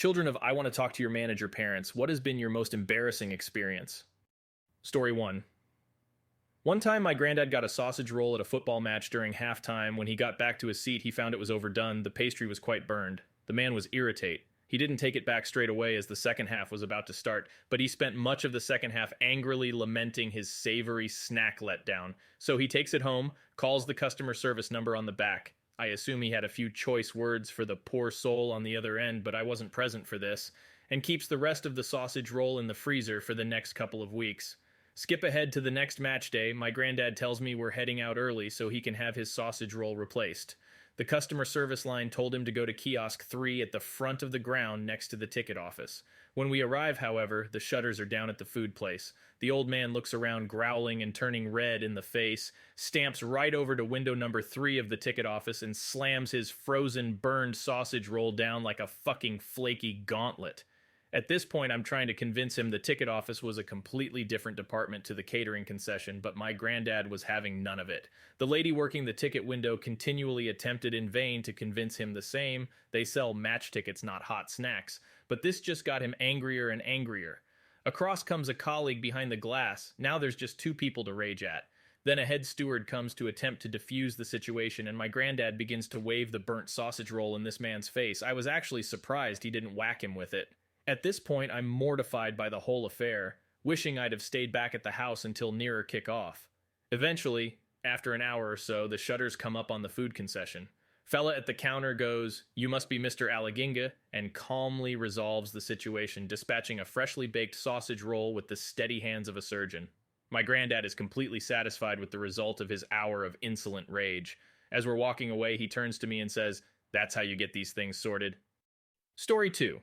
Children of I Want to Talk to Your Manager parents, what has been your most embarrassing experience? Story 1. One time, my granddad got a sausage roll at a football match during halftime. When he got back to his seat, he found it was overdone. The pastry was quite burned. The man was irate. He didn't take it back straight away as the second half was about to start, but he spent much of the second half angrily lamenting his savory snack letdown. So he takes it home, calls the customer service number on the back. I assume he had a few choice words for the poor soul on the other end, but I wasn't present for this, and keeps the rest of the sausage roll in the freezer for the next couple of weeks. Skip ahead to the next match day. My granddad tells me we're heading out early so he can have his sausage roll replaced. The customer service line told him to go to kiosk 3 at the front of the ground next to the ticket office. When we arrive, however, the shutters are down at the food place. The old man looks around, growling and turning red in the face, stamps right over to window number 3 of the ticket office, and slams his frozen, burned sausage roll down like a fucking flaky gauntlet. At this point, I'm trying to convince him the ticket office was a completely different department to the catering concession, but my granddad was having none of it. The lady working the ticket window continually attempted in vain to convince him the same. They sell match tickets, not hot snacks. But this just got him angrier and angrier. Across comes a colleague behind the glass. Now there's just 2 people to rage at. Then a head steward comes to attempt to defuse the situation, and my granddad begins to wave the burnt sausage roll in this man's face. I was actually surprised he didn't whack him with it. At this point, I'm mortified by the whole affair, wishing I'd have stayed back at the house until nearer kick-off. Eventually, after an hour or so, the shutters come up on the food concession. Fella at the counter goes, "You must be Mr. Allaginga," and calmly resolves the situation, dispatching a freshly baked sausage roll with the steady hands of a surgeon. My granddad is completely satisfied with the result of his hour of insolent rage. As we're walking away, he turns to me and says, "That's how you get these things sorted." Story 2.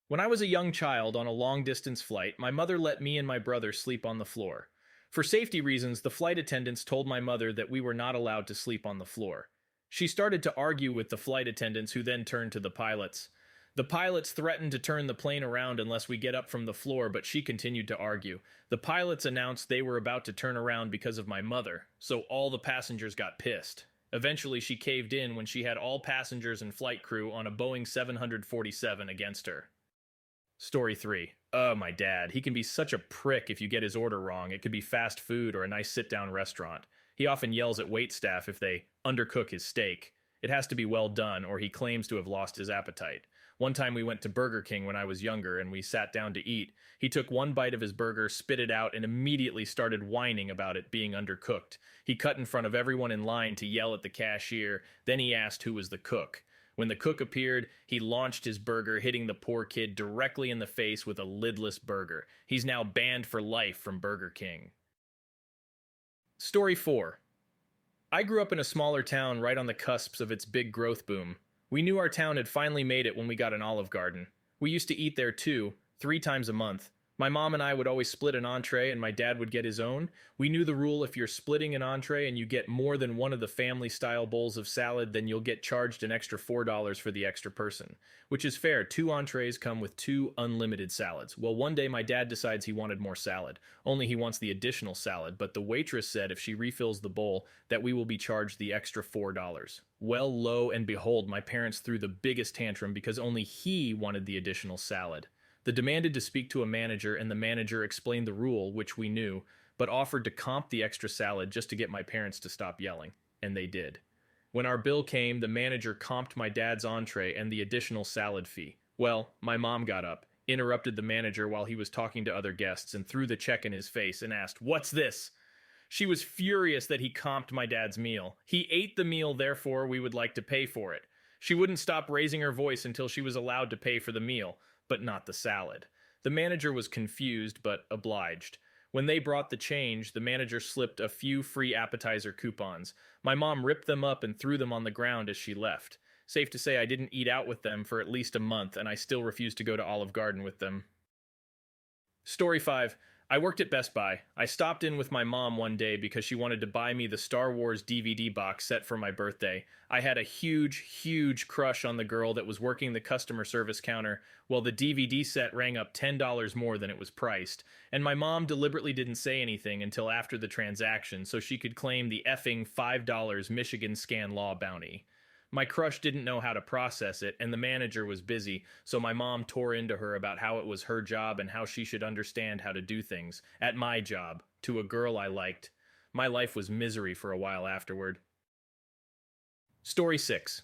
When I was a young child on a long-distance flight, my mother let me and my brother sleep on the floor. For safety reasons, the flight attendants told my mother that we were not allowed to sleep on the floor. She started to argue with the flight attendants, who then turned to the pilots. The pilots threatened to turn the plane around unless we get up from the floor, but she continued to argue. The pilots announced they were about to turn around because of my mother, so all the passengers got pissed. Eventually, she caved in when she had all passengers and flight crew on a Boeing 747 against her. Story 3. Oh, my dad. He can be such a prick if you get his order wrong. It could be fast food or a nice sit-down restaurant. He often yells at waitstaff if they undercook his steak. It has to be well done, or he claims to have lost his appetite. One time we went to Burger King when I was younger, and we sat down to eat. He took one bite of his burger, spit it out, and immediately started whining about it being undercooked. He cut in front of everyone in line to yell at the cashier. Then he asked who was the cook. When the cook appeared, he launched his burger, hitting the poor kid directly in the face with a lidless burger. He's now banned for life from Burger King. Story 4. I grew up in a smaller town right on the cusps of its big growth boom. We knew our town had finally made it when we got an Olive Garden. We used to eat there too, 3 times a month. My mom and I would always split an entree and my dad would get his own. We knew the rule: if you're splitting an entree and you get more than one of the family-style bowls of salad, then you'll get charged an extra $4 for the extra person. Which is fair. 2 entrees come with 2 unlimited salads. Well, one day my dad decides he wanted more salad. Only he wants the additional salad, but the waitress said if she refills the bowl, that we will be charged the extra $4. Well, lo and behold, my parents threw the biggest tantrum because only he wanted the additional salad. They demanded to speak to a manager, and the manager explained the rule, which we knew, but offered to comp the extra salad just to get my parents to stop yelling. And they did. When our bill came, the manager comped my dad's entree and the additional salad fee. Well, my mom got up, interrupted the manager while he was talking to other guests, and threw the check in his face and asked, "What's this?" She was furious that he comped my dad's meal. He ate the meal, therefore we would like to pay for it. She wouldn't stop raising her voice until she was allowed to pay for the meal, but not the salad. The manager was confused, but obliged. When they brought the change, the manager slipped a few free appetizer coupons. My mom ripped them up and threw them on the ground as she left. Safe to say I didn't eat out with them for at least a month, and I still refuse to go to Olive Garden with them. Story 5. I worked at Best Buy. I stopped in with my mom one day because she wanted to buy me the Star Wars DVD box set for my birthday. I had a huge crush on the girl that was working the customer service counter. Well, the DVD set rang up $10 more than it was priced, and my mom deliberately didn't say anything until after the transaction so she could claim the effing $5 Michigan scan law bounty. My crush didn't know how to process it, and the manager was busy, so my mom tore into her about how it was her job and how she should understand how to do things, at my job, to a girl I liked. My life was misery for a while afterward. Story 6.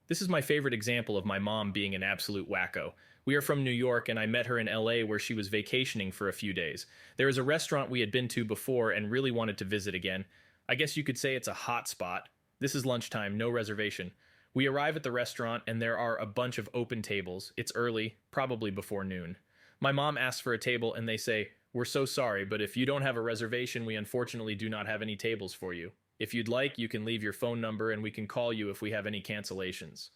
This is my favorite example of my mom being an absolute wacko. We are from New York, and I met her in LA where she was vacationing for a few days. There is a restaurant we had been to before and really wanted to visit again. I guess you could say it's a hot spot. This is lunchtime, no reservation. We arrive at the restaurant, and there are a bunch of open tables. It's early, probably before noon. My mom asks for a table, and they say, "We're so sorry, but if you don't have a reservation, we unfortunately do not have any tables for you. If you'd like, you can leave your phone number, and we can call you if we have any cancellations."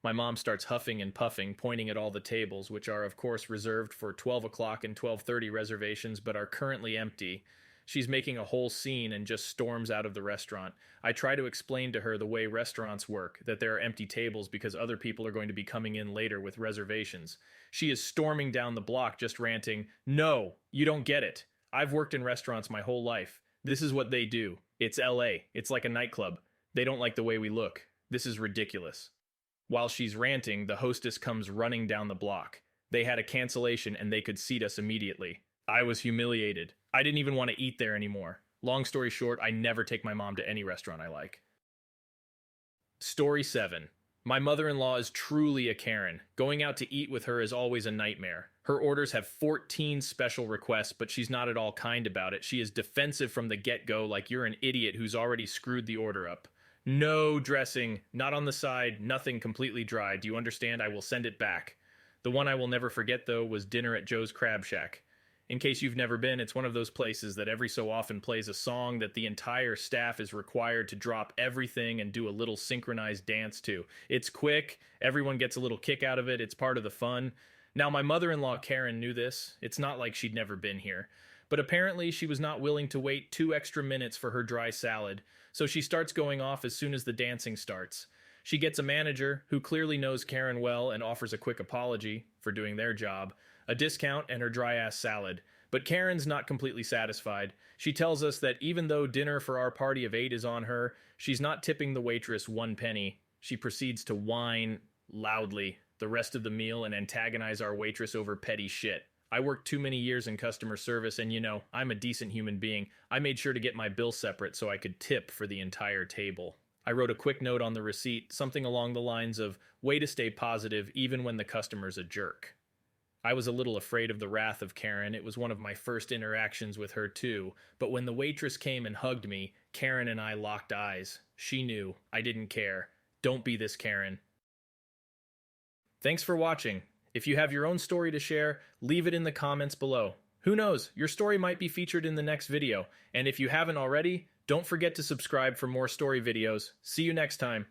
My mom starts huffing and puffing, pointing at all the tables, which are of course reserved for 12 o'clock and 12:30 reservations, but are currently empty. She's making a whole scene and just storms out of the restaurant. I try to explain to her the way restaurants work, that there are empty tables because other people are going to be coming in later with reservations. She is storming down the block just ranting, "No, you don't get it. I've worked in restaurants my whole life. This is what they do. It's LA. It's like a nightclub. They don't like the way we look. This is ridiculous." While she's ranting, the hostess comes running down the block. They had a cancellation and they could seat us immediately. I was humiliated. I didn't even want to eat there anymore. Long story short, I never take my mom to any restaurant I like. Story 7. My mother-in-law is truly a Karen. Going out to eat with her is always a nightmare. Her orders have 14 special requests, but she's not at all kind about it. She is defensive from the get-go, like you're an idiot who's already screwed the order up. "No dressing, not on the side, nothing, completely dry. Do you understand? I will send it back." The one I will never forget, though, was dinner at Joe's Crab Shack. In case you've never been, it's one of those places that every so often plays a song that the entire staff is required to drop everything and do a little synchronized dance to. It's quick, everyone gets a little kick out of it, it's part of the fun. Now, my mother-in-law Karen knew this. It's not like she'd never been here. But apparently she was not willing to wait 2 extra minutes for her dry salad, so she starts going off as soon as the dancing starts. She gets a manager who clearly knows Karen well and offers a quick apology for doing their job, a discount, and her dry-ass salad. But Karen's not completely satisfied. She tells us that even though dinner for our party of 8 is on her, she's not tipping the waitress 1 penny. She proceeds to whine loudly the rest of the meal and antagonize our waitress over petty shit. I worked too many years in customer service, and I'm a decent human being. I made sure to get my bill separate so I could tip for the entire table. I wrote a quick note on the receipt, something along the lines of, "Way to stay positive even when the customer's a jerk." I was a little afraid of the wrath of Karen. It was one of my first interactions with her too, but when the waitress came and hugged me, Karen and I locked eyes. She knew. I didn't care. Don't be this Karen. Thanks for watching. If you have your own story to share, leave it in the comments below. Who knows, your story might be featured in the next video, and if you haven't already, don't forget to subscribe for more story videos. See you next time.